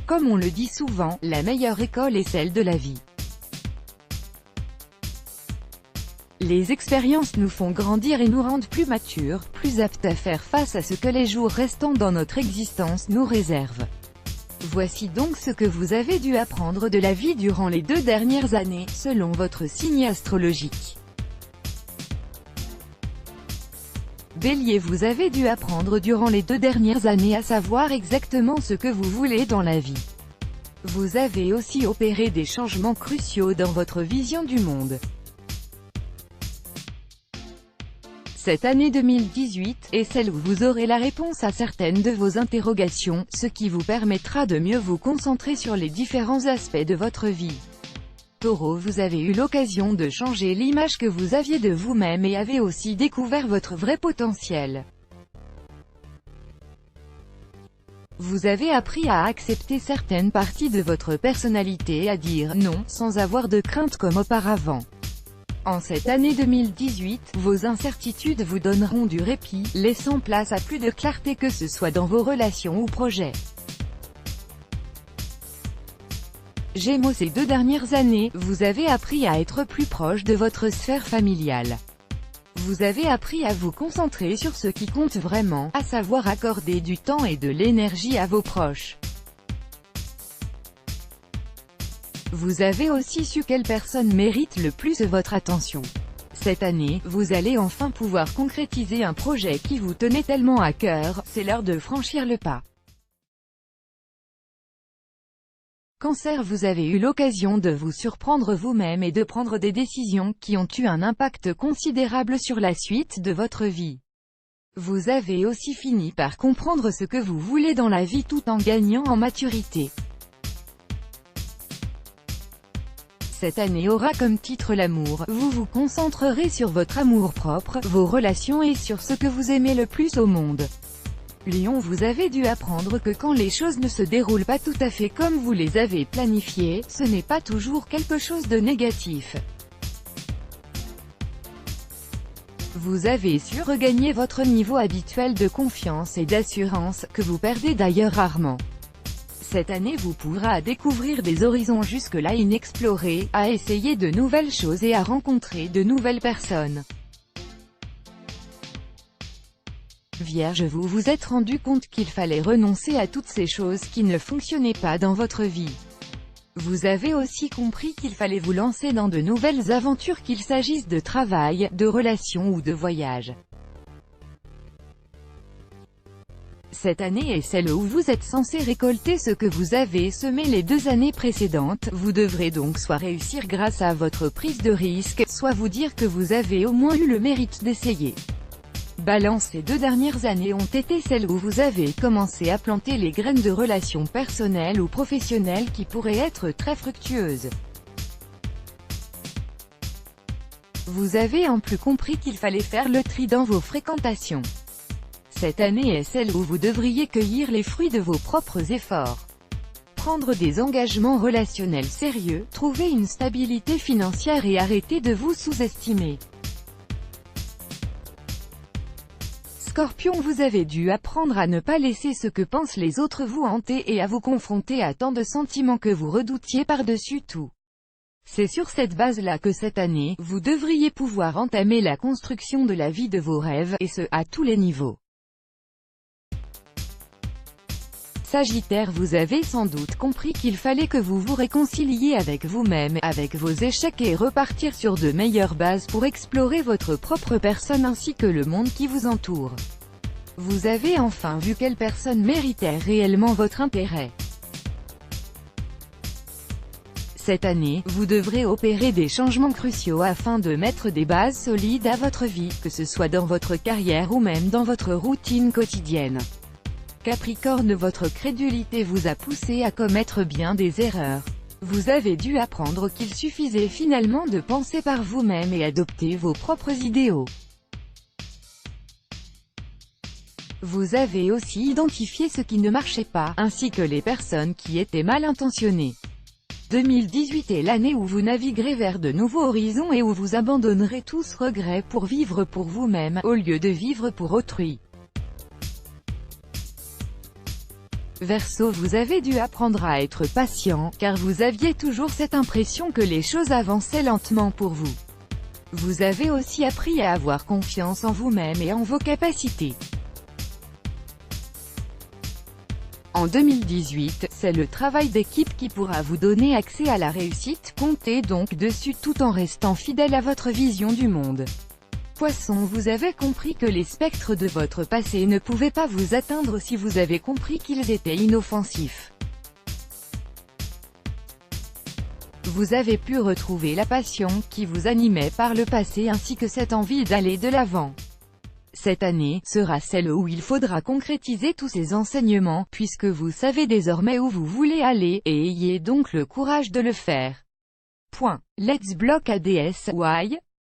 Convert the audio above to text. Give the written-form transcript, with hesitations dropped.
Comme on le dit souvent, la meilleure école est celle de la vie. Les expériences nous font grandir et nous rendent plus matures, plus aptes à faire face à ce que les jours restants dans notre existence nous réservent. Voici donc ce que vous avez dû apprendre de la vie durant les 2 dernières années, selon votre signe astrologique. Bélier, vous avez dû apprendre durant les 2 dernières années à savoir exactement ce que vous voulez dans la vie. Vous avez aussi opéré des changements cruciaux dans votre vision du monde. Cette année 2018 est celle où vous aurez la réponse à certaines de vos interrogations, ce qui vous permettra de mieux vous concentrer sur les différents aspects de votre vie. Taureau, vous avez eu l'occasion de changer l'image que vous aviez de vous-même et avez aussi découvert votre vrai potentiel. Vous avez appris à accepter certaines parties de votre personnalité et à dire « non » sans avoir de crainte comme auparavant. En cette année 2018, vos incertitudes vous donneront du répit, laissant place à plus de clarté que ce soit dans vos relations ou projets. Gémeaux, ces 2 dernières années, vous avez appris à être plus proche de votre sphère familiale. Vous avez appris à vous concentrer sur ce qui compte vraiment, à savoir accorder du temps et de l'énergie à vos proches. Vous avez aussi su quelle personne mérite le plus votre attention. Cette année, vous allez enfin pouvoir concrétiser un projet qui vous tenait tellement à cœur, c'est l'heure de franchir le pas. Cancer, vous avez eu l'occasion de vous surprendre vous-même et de prendre des décisions qui ont eu un impact considérable sur la suite de votre vie. Vous avez aussi fini par comprendre ce que vous voulez dans la vie tout en gagnant en maturité. Cette année aura comme titre l'amour, vous vous concentrerez sur votre amour-propre, vos relations et sur ce que vous aimez le plus au monde. Lion, vous avez dû apprendre que quand les choses ne se déroulent pas tout à fait comme vous les avez planifiées, ce n'est pas toujours quelque chose de négatif. Vous avez su regagner votre niveau habituel de confiance et d'assurance, que vous perdez d'ailleurs rarement. Cette année vous pourra découvrir des horizons jusque-là inexplorés, à essayer de nouvelles choses et à rencontrer de nouvelles personnes. Vierge, vous vous êtes rendu compte qu'il fallait renoncer à toutes ces choses qui ne fonctionnaient pas dans votre vie. Vous avez aussi compris qu'il fallait vous lancer dans de nouvelles aventures qu'il s'agisse de travail, de relations ou de voyage. Cette année est celle où vous êtes censé récolter ce que vous avez semé les 2 années précédentes, vous devrez donc soit réussir grâce à votre prise de risque, soit vous dire que vous avez au moins eu le mérite d'essayer. Balance, ces 2 dernières années ont été celles où vous avez commencé à planter les graines de relations personnelles ou professionnelles qui pourraient être très fructueuses. Vous avez en plus compris qu'il fallait faire le tri dans vos fréquentations. Cette année est celle où vous devriez cueillir les fruits de vos propres efforts. Prendre des engagements relationnels sérieux, trouver une stabilité financière et arrêter de vous sous-estimer. Scorpion, vous avez dû apprendre à ne pas laisser ce que pensent les autres vous hanter et à vous confronter à tant de sentiments que vous redoutiez par-dessus tout. C'est sur cette base-là que cette année, vous devriez pouvoir entamer la construction de la vie de vos rêves, et ce, à tous les niveaux. Sagittaire, vous avez sans doute compris qu'il fallait que vous vous réconciliiez avec vous-même, avec vos échecs et repartir sur de meilleures bases pour explorer votre propre personne ainsi que le monde qui vous entoure. Vous avez enfin vu quelle personne méritait réellement votre intérêt. Cette année, vous devrez opérer des changements cruciaux afin de mettre des bases solides à votre vie, que ce soit dans votre carrière ou même dans votre routine quotidienne. Capricorne, votre crédulité vous a poussé à commettre bien des erreurs. Vous avez dû apprendre qu'il suffisait finalement de penser par vous-même et adopter vos propres idéaux. Vous avez aussi identifié ce qui ne marchait pas, ainsi que les personnes qui étaient mal intentionnées. 2018 est l'année où vous naviguerez vers de nouveaux horizons et où vous abandonnerez tous regrets pour vivre pour vous-même, au lieu de vivre pour autrui. Verseau, vous avez dû apprendre à être patient, car vous aviez toujours cette impression que les choses avançaient lentement pour vous. Vous avez aussi appris à avoir confiance en vous-même et en vos capacités. En 2018, c'est le travail d'équipe qui pourra vous donner accès à la réussite, comptez donc dessus tout en restant fidèle à votre vision du monde. Poisson, vous avez compris que les spectres de votre passé ne pouvaient pas vous atteindre si vous avez compris qu'ils étaient inoffensifs. Vous avez pu retrouver la passion qui vous animait par le passé ainsi que cette envie d'aller de l'avant. Cette année sera celle où il faudra concrétiser tous ces enseignements, puisque vous savez désormais où vous voulez aller, et ayez donc le courage de le faire. Let's block ADS, why?